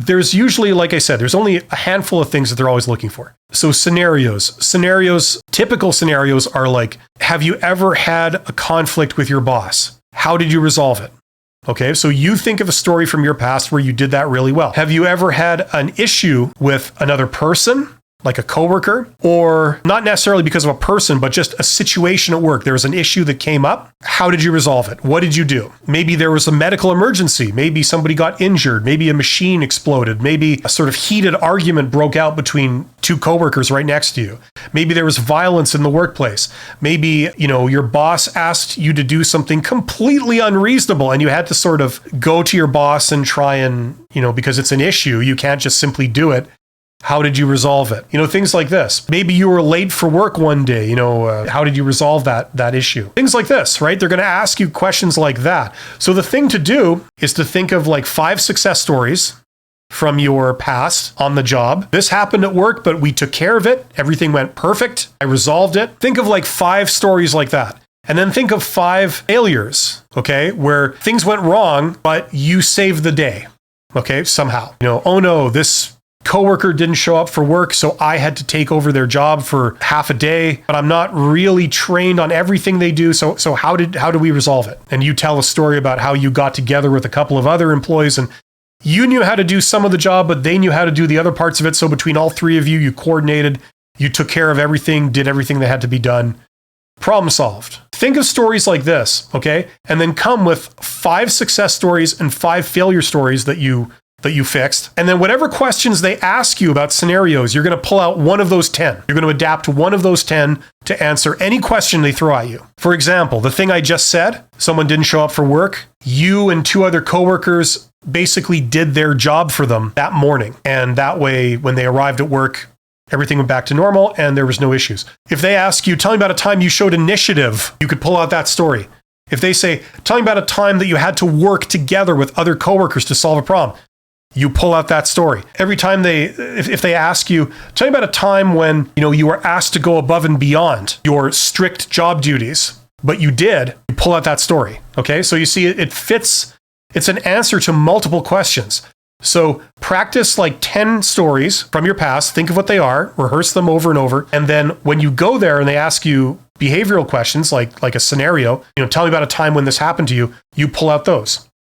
there's usually, like I said, there's only a handful of things that they're always looking for. So scenarios, typical scenarios are like, have you ever had a conflict with your boss? How did you resolve it? Okay, so you think of a story from your past where you did that really well. Have you ever had an issue with another person, like a coworker, or not necessarily because of a person, but just a situation at work? There was an issue that came up. How did you resolve it? What did you do? Maybe there was a medical emergency. Maybe somebody got injured. Maybe a machine exploded. Maybe a sort of heated argument broke out between two coworkers right next to you. Maybe there was violence in the workplace. Maybe, your boss asked you to do something completely unreasonable and you had to sort of go to your boss and try and, because it's an issue, you can't just simply do it. How did you resolve it? Things like this. Maybe you were late for work one day. How did you resolve that issue? Things like this, right? They're going to ask you questions like that. So the thing to do is to think of like 5 success stories from your past on the job. This happened at work, but we took care of it. Everything went perfect. I resolved it. Think of like 5 stories like that. And then think of 5 failures, okay, where things went wrong, but you saved the day, okay, somehow. Oh no, this coworker didn't show up for work, so I had to take over their job for half a day, but I'm not really trained on everything they do. So how do we resolve it? And you tell a story about how you got together with a couple of other employees and you knew how to do some of the job, but they knew how to do the other parts of it. So between all 3 of you, you coordinated, you took care of everything, did everything that had to be done. Problem solved. Think of stories like this, okay? And then come with 5 success stories and 5 failure stories that you fixed. And then whatever questions they ask you about scenarios, you're going to pull out one of those 10. You're going to adapt one of those 10 to answer any question they throw at you. For example, the thing I just said, someone didn't show up for work. You and 2 other coworkers basically did their job for them that morning. And that way, when they arrived at work, everything went back to normal and there was no issues. If they ask you, tell me about a time you showed initiative, you could pull out that story. If they say, tell me about a time that you had to work together with other coworkers to solve a problem, you pull out that story. Every time if they ask you, tell me about a time when, you were asked to go above and beyond your strict job duties, but you did, you pull out that story. Okay. So you see it fits. It's an answer to multiple questions. So practice like 10 stories from your past. Think of what they are, rehearse them over and over. And then when you go there and they ask you behavioral questions, like a scenario, tell me about a time when this happened to you, you pull out those.